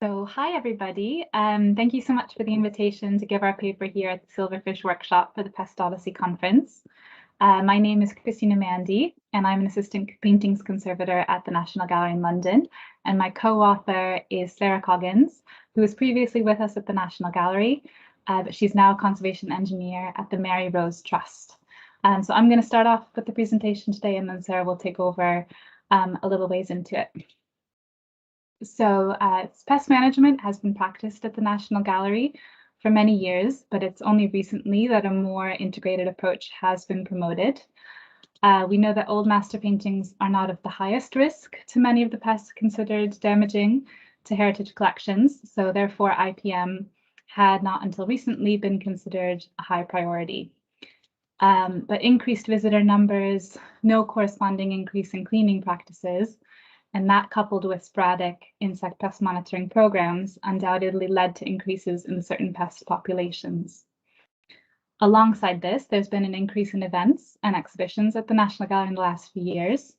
So hi, everybody. Thank you so much for the invitation to give our paper here at the Silverfish workshop for the Pest Odyssey conference. My name is Ipm Mandy, and I'm an assistant paintings conservator at the National Gallery in London. And my co-author is Sarah Coggins, who was previously with us at the National Gallery, but she's now a conservation engineer at the Mary Rose Trust. So I'm going to start off with the presentation today, and then Sarah will take over a little ways into it. So pest management has been practiced at the National Gallery for many years, but it's only recently that a more integrated approach has been promoted. We know that old master paintings are not of the highest risk to many of the pests considered damaging to heritage collections, so therefore IPM had not until recently been considered a high priority. But increased visitor numbers, no corresponding increase in cleaning practices, and that coupled with sporadic insect pest monitoring programs undoubtedly led to increases in certain pest populations. Alongside this, there's been an increase in events and exhibitions at the National Gallery in the last few years.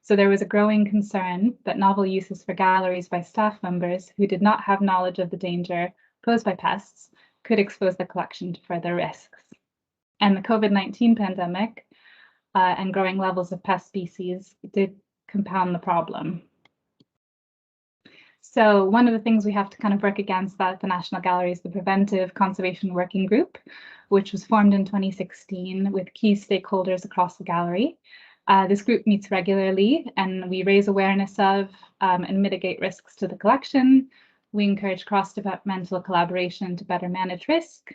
So there was a growing concern that novel uses for galleries by staff members who did not have knowledge of the danger posed by pests could expose the collection to further risks. And the COVID-19 pandemic and growing levels of pest species did compound the problem. So one of the things we have to kind of work against that at the National Gallery is the Preventive Conservation Working Group, which was formed in 2016 with key stakeholders across the gallery. This group meets regularly, and we raise awareness of and mitigate risks to the collection. We encourage cross-departmental collaboration to better manage risk,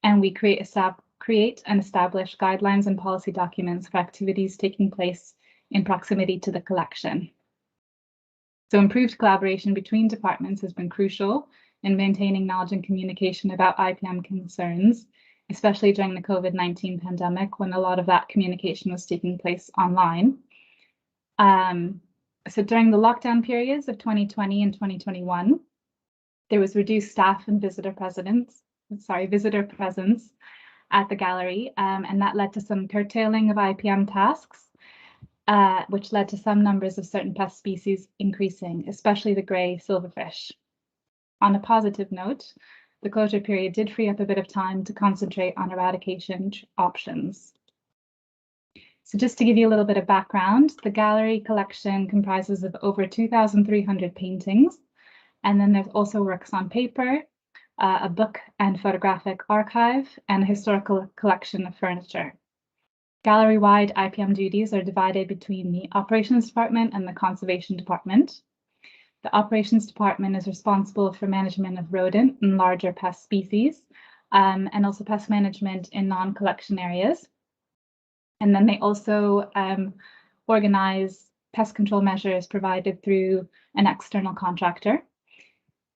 and we create and establish guidelines and policy documents for activities taking place in proximity to the collection. So improved collaboration between departments has been crucial in maintaining knowledge and communication about IPM concerns, especially during the COVID-19 pandemic when a lot of that communication was taking place online. So during the lockdown periods of 2020 and 2021, there was reduced staff and visitor presence at the gallery, and that led to some curtailing of IPM tasks, which led to some numbers of certain pest species increasing, especially the grey silverfish. On a positive note, the closure period did free up a bit of time to concentrate on eradication options. So just to give you a little bit of background, the gallery collection comprises of over 2,300 paintings, and then there's also works on paper, a book and photographic archive, and a historical collection of furniture. Gallery-wide IPM duties are divided between the Operations Department and the Conservation Department. The Operations Department is responsible for management of rodent and larger pest species, and also pest management in non-collection areas. And then they also organize pest control measures provided through an external contractor.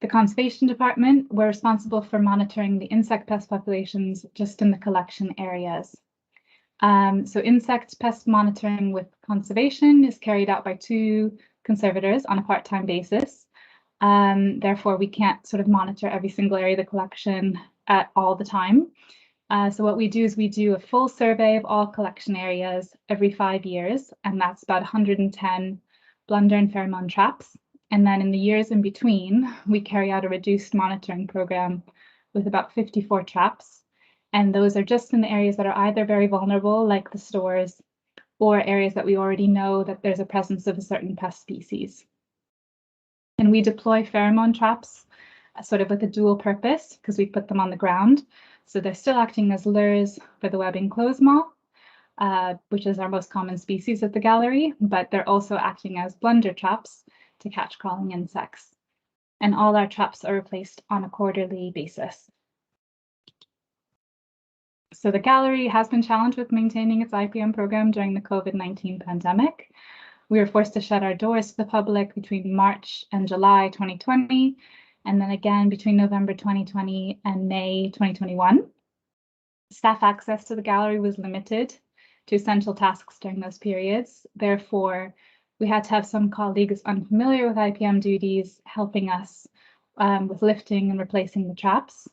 The Conservation Department, we're responsible for monitoring the insect pest populations just in the collection areas. So insect pest monitoring with conservation is carried out by 2 conservators on a part-time basis. Therefore, we can't sort of monitor every single area of the collection at all the time. So what we do is we do a full survey of all collection areas every 5 years, and that's about 110 blunder and pheromone traps. And then in the years in between, we carry out a reduced monitoring program with about 54 traps. And those are just in the areas that are either very vulnerable, like the stores, or areas that we already know that there's a presence of a certain pest species. And we deploy pheromone traps sort of with a dual purpose because we put them on the ground. So they're still acting as lures for the webbing clothes moth, which is our most common species at the gallery, but they're also acting as blunder traps to catch crawling insects. And all our traps are replaced on a quarterly basis. So the gallery has been challenged with maintaining its IPM program during the COVID-19 pandemic. We were forced to shut our doors to the public between March and July 2020, and then again between November 2020 and May 2021. Staff access to the gallery was limited to essential tasks during those periods. Therefore, we had to have some colleagues unfamiliar with IPM duties helping us with lifting and replacing the traps.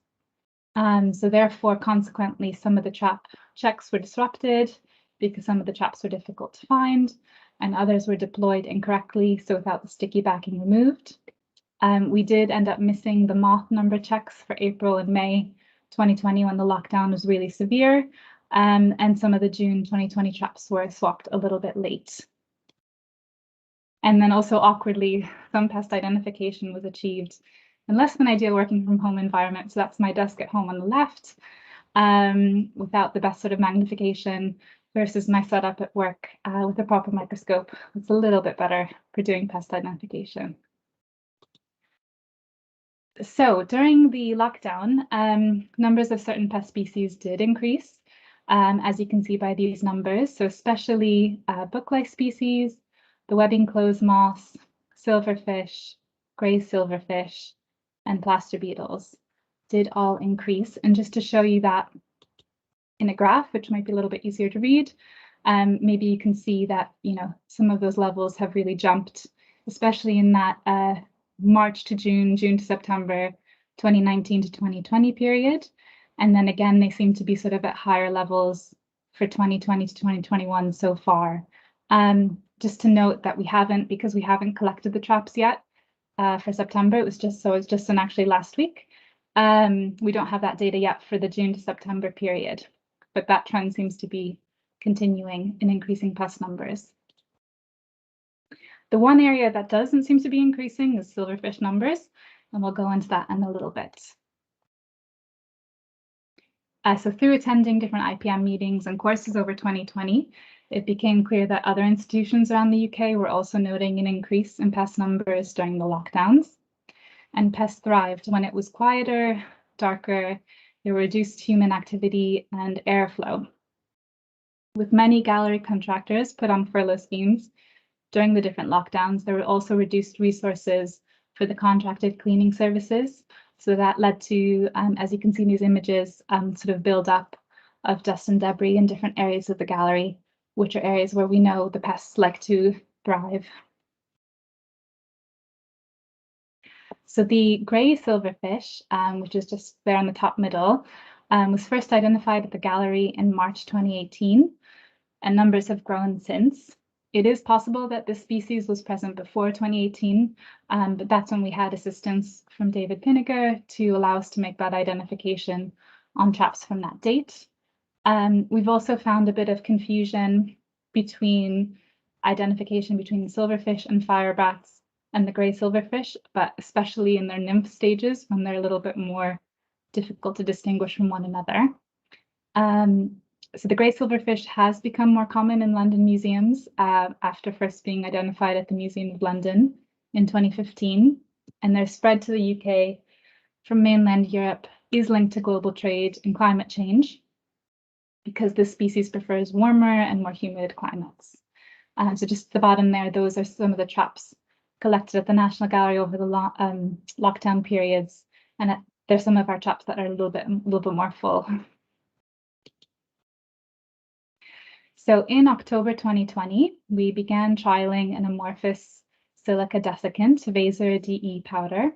So therefore, consequently, some of the trap checks were disrupted because some of the traps were difficult to find, and others were deployed incorrectly, so without the sticky backing removed. We did end up missing the moth number checks for April and May 2020 when the lockdown was really severe, and some of the June 2020 traps were swapped a little bit late. And then also awkwardly, some pest identification was achieved in less than ideal working from home environment. So that's my desk at home on the left, without the best sort of magnification, versus my setup at work with a proper microscope. It's a little bit better for doing pest identification. So during the lockdown, numbers of certain pest species did increase, as you can see by these numbers. So especially book-lice species, the webbing clothes moths, silverfish, grey silverfish, and plaster beetles did all increase. And just to show you that in a graph, which might be a little bit easier to read, maybe you can see that, some of those levels have really jumped, especially in that March to June, June to September, 2019 to 2020 period. And then again, they seem to be sort of at higher levels for 2020 to 2021 so far. Just to note that because we haven't collected the traps yet for September, it's just in actually last week. We don't have that data yet for the June to September period, but that trend seems to be continuing in increasing pest numbers. The one area that doesn't seem to be increasing is silverfish numbers, and we'll go into that in a little bit. So through attending different IPM meetings and courses over 2020, it became clear that other institutions around the UK were also noting an increase in pest numbers during the lockdowns. And pests thrived when it was quieter, darker, there were reduced human activity and airflow. With many gallery contractors put on furlough schemes during the different lockdowns, there were also reduced resources for the contracted cleaning services. So that led to, as you can see in these images, sort of build up of dust and debris in different areas of the gallery, which are areas where we know the pests like to thrive. So the grey silverfish, which is just there in the top middle, was first identified at the gallery in March 2018, and numbers have grown since. It is possible that this species was present before 2018, but that's when we had assistance from David Pinniger to allow us to make that identification on traps from that date. We've also found a bit of confusion between identification between silverfish and firebrats and the grey silverfish, but especially in their nymph stages when they're a little bit more difficult to distinguish from one another. So the grey silverfish has become more common in London museums after first being identified at the Museum of London in 2015, and their spread to the UK from mainland Europe is linked to global trade and climate change because this species prefers warmer and more humid climates. So just at the bottom there, those are some of the traps collected at the National Gallery over the lockdown periods, and there's some of our traps that are a little bit more full. So in October 2020, we began trialing an amorphous silica desiccant, Vaser DE powder,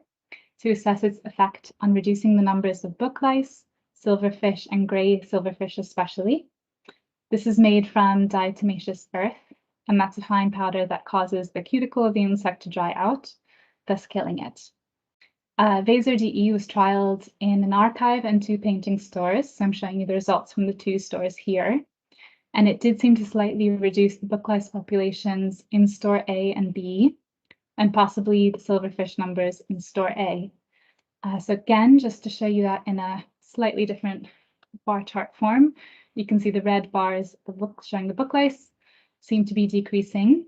to assess its effect on reducing the numbers of book lice, silverfish, and grey silverfish especially. This is made from diatomaceous earth, and that's a fine powder that causes the cuticle of the insect to dry out, thus killing it. Vaser DE was trialed in an archive and 2 painting stores. So I'm showing you the results from the 2 stores here. And it did seem to slightly reduce the book lice populations in store A and B, and possibly the silverfish numbers in store A. So again, just to show you that in a slightly different bar chart form, you can see the red bars showing the book lice seem to be decreasing.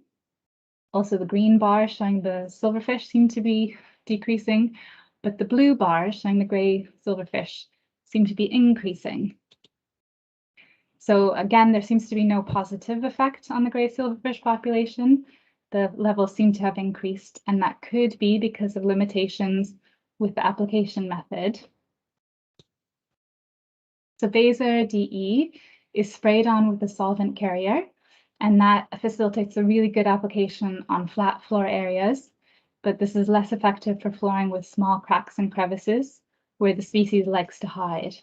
Also the green bars showing the silverfish seem to be decreasing, but the blue bars showing the grey silverfish seem to be increasing. So again, there seems to be no positive effect on the grey silverfish population. The levels seem to have increased, and that could be because of limitations with the application method. So Vaser DE is sprayed on with a solvent carrier, and that facilitates a really good application on flat floor areas, but this is less effective for flooring with small cracks and crevices where the species likes to hide.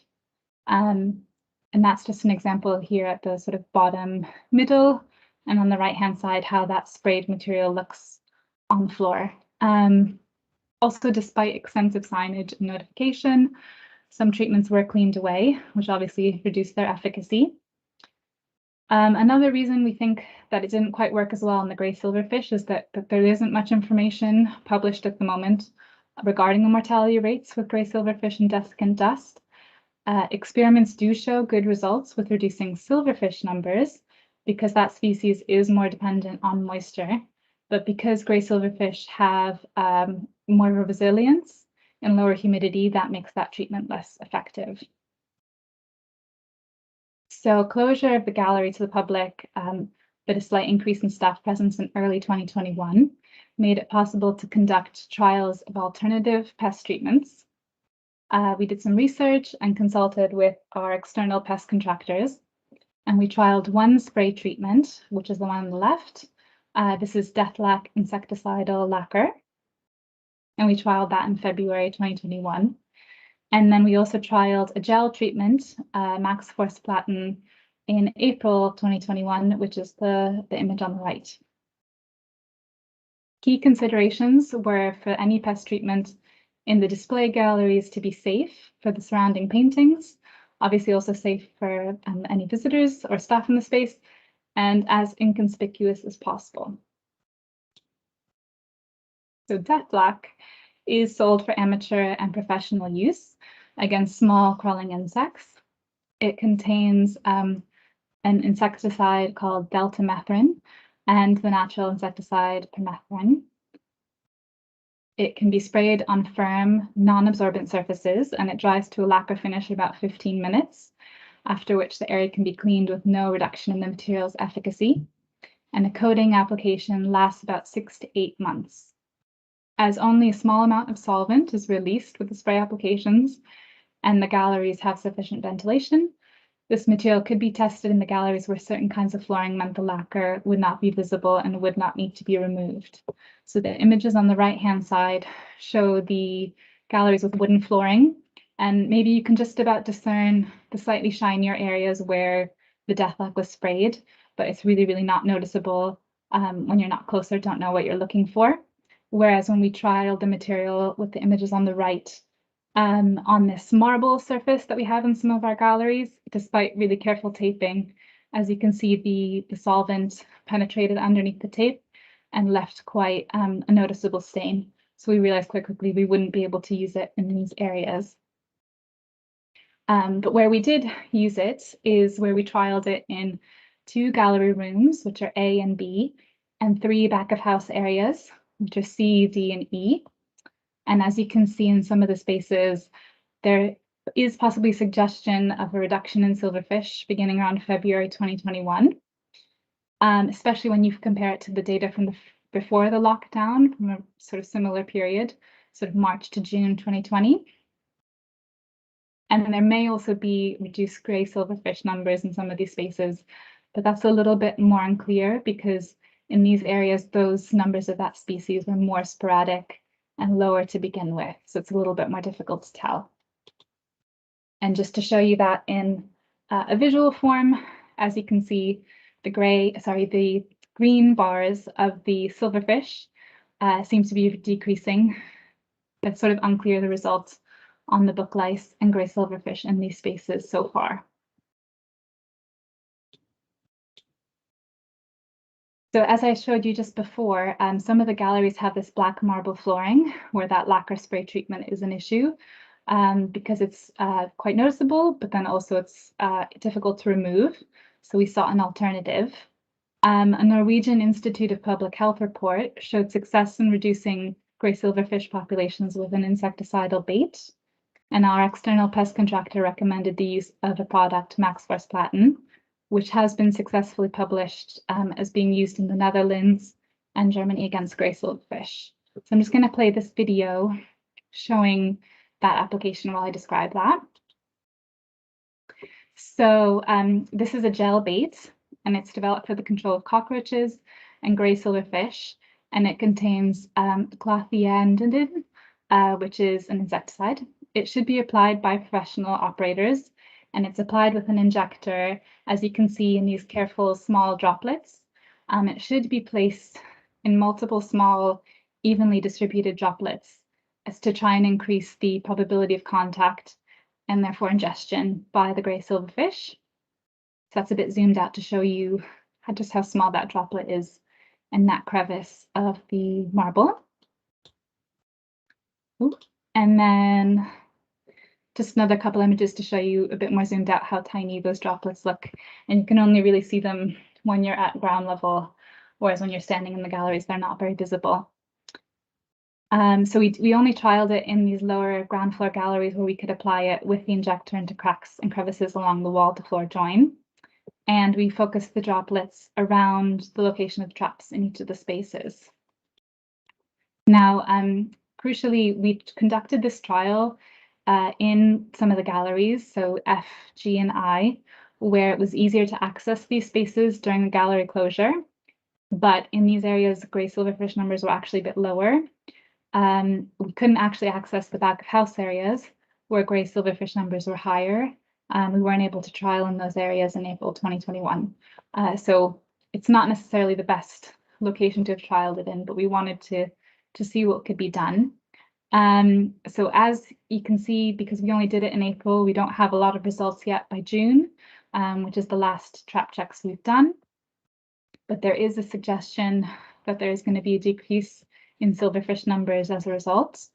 And that's just an example here at the sort of bottom middle, and on the right-hand side, how that sprayed material looks on the floor. Also, despite extensive signage and notification, some treatments were cleaned away, which obviously reduced their efficacy. Another reason we think that it didn't quite work as well on the grey silverfish is that there isn't much information published at the moment regarding the mortality rates with grey silverfish and desiccant dust. Experiments do show good results with reducing silverfish numbers because that species is more dependent on moisture. But because grey silverfish have more resilience in lower humidity, that makes that treatment less effective. So closure of the gallery to the public, but a slight increase in staff presence in early 2021 made it possible to conduct trials of alternative pest treatments. We did some research and consulted with our external pest contractors, and we trialed one spray treatment, which is the one on the left. This is Deathlak insecticidal lacquer, and we trialed that in February 2021. And then we also trialed a gel treatment, Max Force Platin, in April 2021, which is the image on the right. Key considerations were for any pest treatment in the display galleries to be safe for the surrounding paintings, obviously also safe for any visitors or staff in the space, and as inconspicuous as possible. So Deathlak is sold for amateur and professional use against small crawling insects. It contains an insecticide called deltamethrin and the natural insecticide permethrin. It can be sprayed on firm, non-absorbent surfaces, and it dries to a lacquer finish in about 15 minutes, after which the area can be cleaned with no reduction in the material's efficacy. And a coating application lasts about 6 to 8 months. As only a small amount of solvent is released with the spray applications, and the galleries have sufficient ventilation, this material could be tested in the galleries where certain kinds of flooring meant the lacquer would not be visible and would not need to be removed. So the images on the right-hand side show the galleries with wooden flooring, and maybe you can just about discern the slightly shinier areas where the Deathlak was sprayed, but it's really, really not noticeable when you're not close or don't know what you're looking for. Whereas when we trialed the material with the images on the right, on this marble surface that we have in some of our galleries, despite really careful taping, as you can see, the solvent penetrated underneath the tape and left quite a noticeable stain. So we realized quite quickly we wouldn't be able to use it in these areas. But where we did use it is where we trialed it in 2 gallery rooms, which are A and B, and 3 back of house areas, which are C, D, and E. And as you can see in some of the spaces, there is possibly suggestion of a reduction in silverfish beginning around February 2021, especially when you compare it to the data from before the lockdown, from a sort of similar period, sort of March to June 2020. And there may also be reduced grey silverfish numbers in some of these spaces, but that's a little bit more unclear because in these areas, those numbers of that species were more sporadic and lower to begin with. So it's a little bit more difficult to tell. And just to show you that in a visual form, as you can see, the green bars of the silverfish seem to be decreasing. It's sort of unclear the results on the book lice and grey silverfish in these spaces so far. So as I showed you just before, some of the galleries have this black marble flooring where that lacquer spray treatment is an issue because it's quite noticeable, but then also it's difficult to remove. So we sought an alternative. A Norwegian Institute of Public Health report showed success in reducing grey silverfish populations with an insecticidal bait. And our external pest contractor recommended the use of a product, Max Force Platin, which has been successfully published as being used in the Netherlands and Germany against grey silverfish. So I'm just going to play this video showing that application while I describe that. So this is a gel bait, and it's developed for the control of cockroaches and grey silverfish, and it contains clothianidin, which is an insecticide. It should be applied by professional operators, and it's applied with an injector, as you can see in these careful small droplets. It should be placed in multiple small, evenly distributed droplets is to try and increase the probability of contact and therefore ingestion by the grey silverfish. So that's a bit zoomed out to show you just how small that droplet is in that crevice of the marble. Ooh. And then just another couple images to show you a bit more zoomed out how tiny those droplets look. And you can only really see them when you're at ground level, whereas when you're standing in the galleries, they're not very visible. So we only trialed it in these lower ground floor galleries where we could apply it with the injector into cracks and crevices along the wall to floor join. And we focused the droplets around the location of the traps in each of the spaces. Now, crucially, we conducted this trial in some of the galleries, so F, G, and I, where it was easier to access these spaces during the gallery closure. But in these areas, grey silverfish numbers were actually a bit lower. We couldn't actually access the back of house areas where grey silverfish numbers were higher. We weren't able to trial in those areas in April 2021. So it's not necessarily the best location to have trialed it in, but we wanted to see what could be done. So as you can see, because we only did it in April, we don't have a lot of results yet by June, which is the last trap checks we've done. But there is a suggestion that there is going to be a decrease in silverfish numbers as a result,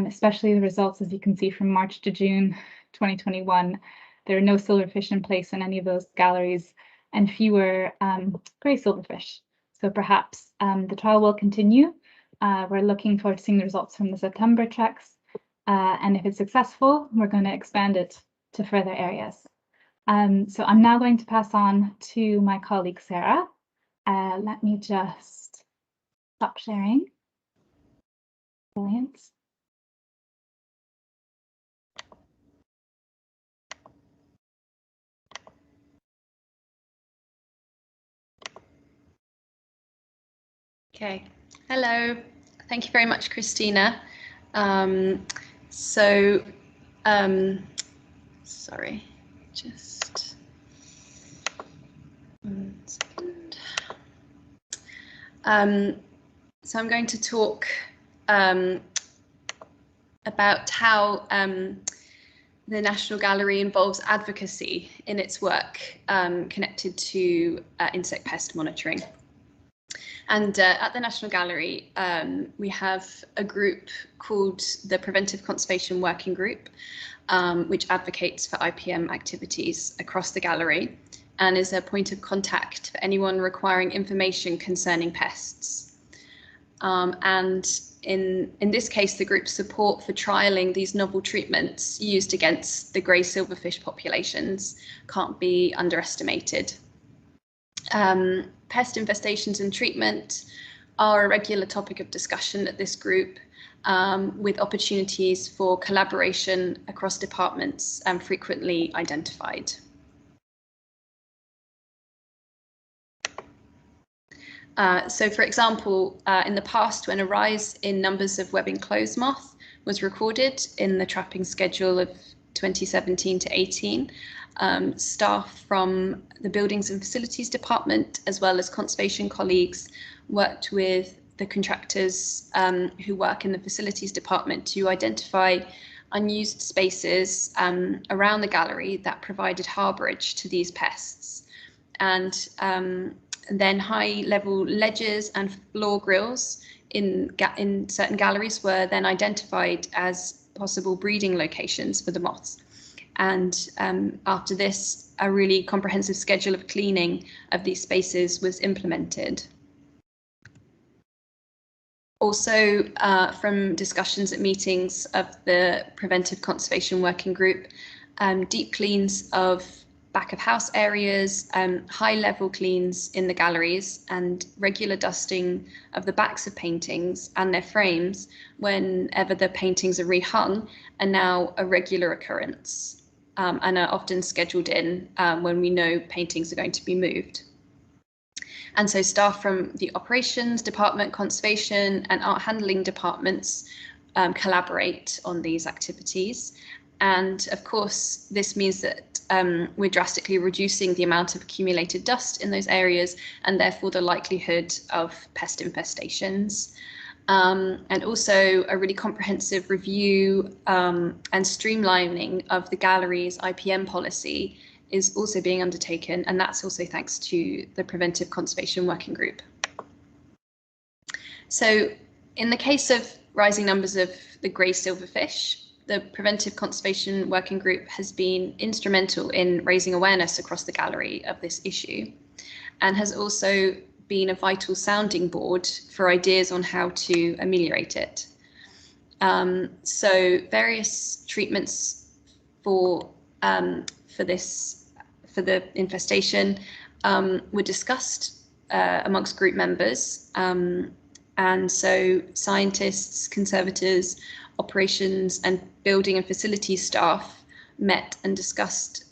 especially the results, as you can see, from March to June 2021. There are no silverfish in place in any of those galleries and fewer grey silverfish. So perhaps the trial will continue. We're looking forward to seeing the results from the September checks. And if it's successful, we're going to expand it to further areas. So I'm now going to pass on to my colleague, Sarah. Let me just stop sharing. Brilliant. Okay, hello. Thank you very much, Christina. Sorry, just 1 second. So I'm going to talk about how the National Gallery involves advocacy in its work connected to insect pest monitoring. And at the National Gallery, we have a group called the Preventive Conservation Working Group, which advocates for IPM activities across the gallery and is a point of contact for anyone requiring information concerning pests. And in this case, the group's support for trialling these novel treatments used against the grey silverfish populations can't be underestimated. Pest infestations and treatment are a regular topic of discussion at this group, with opportunities for collaboration across departments frequently identified. So, for example, in the past, when a rise in numbers of webbing clothes moth was recorded in the trapping schedule of 2017 to 18, staff from the Buildings and Facilities Department, as well as conservation colleagues, worked with the contractors who work in the Facilities Department to identify unused spaces around the gallery that provided harbourage to these pests. And then high-level ledges and floor grills in certain galleries were then identified as possible breeding locations for the moths. And after this, a really comprehensive schedule of cleaning of these spaces was implemented. Also, from discussions at meetings of the Preventive Conservation Working Group, deep cleans of back of house areas, high level cleans in the galleries, and regular dusting of the backs of paintings and their frames whenever the paintings are rehung are now a regular occurrence. And are often scheduled in when we know paintings are going to be moved. And so staff from the operations department, conservation and art handling departments collaborate on these activities. And of course, this means that we're drastically reducing the amount of accumulated dust in those areas and therefore the likelihood of pest infestations. and also a really comprehensive review and streamlining of the gallery's IPM policy is also being undertaken, and that's also thanks to the Preventive Conservation Working Group. So in the case of rising numbers of the grey silverfish, the Preventive Conservation Working Group has been instrumental in raising awareness across the gallery of this issue, and has also been a vital sounding board for ideas on how to ameliorate it. So various treatments for the infestation were discussed amongst group members. And so scientists, conservators, operations and building and facilities staff met and discussed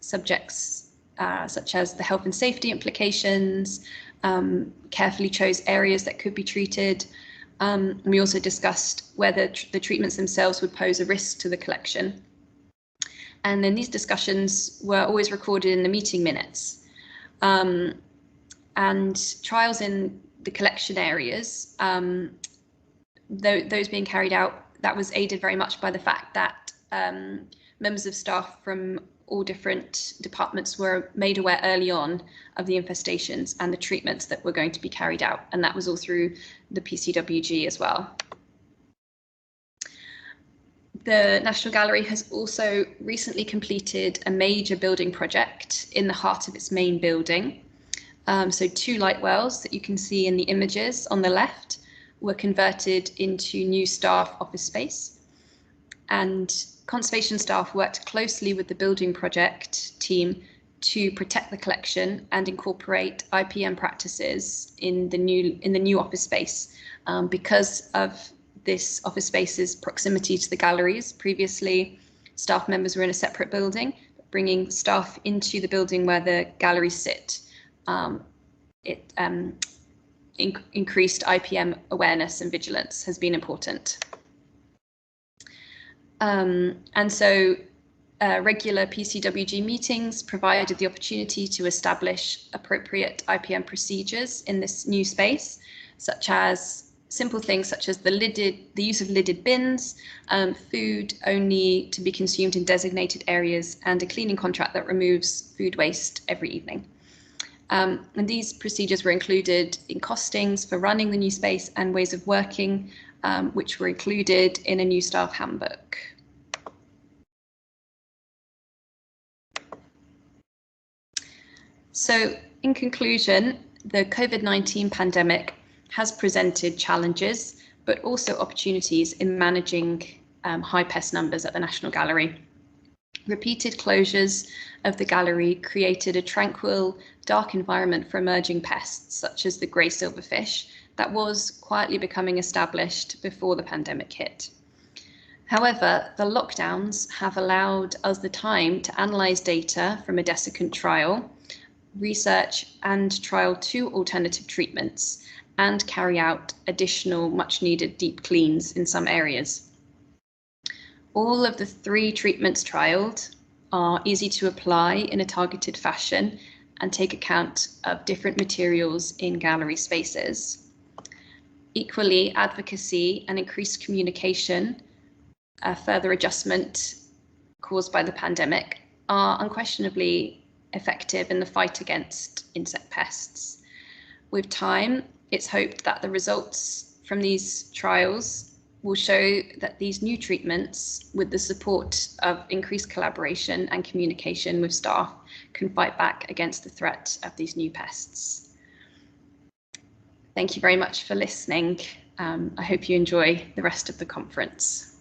subjects such as the health and safety implications, carefully chose areas that could be treated. We also discussed whether the treatments themselves would pose a risk to the collection. And then these discussions were always recorded in the meeting minutes. And trials in the collection areas, those being carried out, that was aided very much by the fact that members of staff from all different departments were made aware early on of the infestations and the treatments that were going to be carried out. And that was all through the PCWG as well. The National Gallery has also recently completed a major building project in the heart of its main building. So 2 light wells that you can see in the images on the left were converted into new staff office space. And conservation staff worked closely with the building project team to protect the collection and incorporate IPM practices in the new office space because of this office space's proximity to the galleries. Previously, staff members were in a separate building, but bringing staff into the building where the galleries sit, increased IPM awareness and vigilance has been important. And so regular PCWG meetings provided the opportunity to establish appropriate IPM procedures in this new space, such as simple things such as the use of lidded bins, food only to be consumed in designated areas, and a cleaning contract that removes food waste every evening. And these procedures were included in costings for running the new space and ways of working, which were included in a new staff handbook. So in conclusion, the COVID-19 pandemic has presented challenges, but also opportunities in managing high pest numbers at the National Gallery. Repeated closures of the gallery created a tranquil, dark environment for emerging pests, such as the grey silverfish, that was quietly becoming established before the pandemic hit. However, the lockdowns have allowed us the time to analyse data from a desiccant trial, research and trial 2 alternative treatments, and carry out additional much needed deep cleans in some areas. All of the 3 treatments trialled are easy to apply in a targeted fashion and take account of different materials in gallery spaces. Equally, advocacy and increased communication, a further adjustment caused by the pandemic, are unquestionably effective in the fight against insect pests. With time, it's hoped that the results from these trials will show that these new treatments, with the support of increased collaboration and communication with staff, can fight back against the threat of these new pests. Thank you very much for listening. I hope you enjoy the rest of the conference.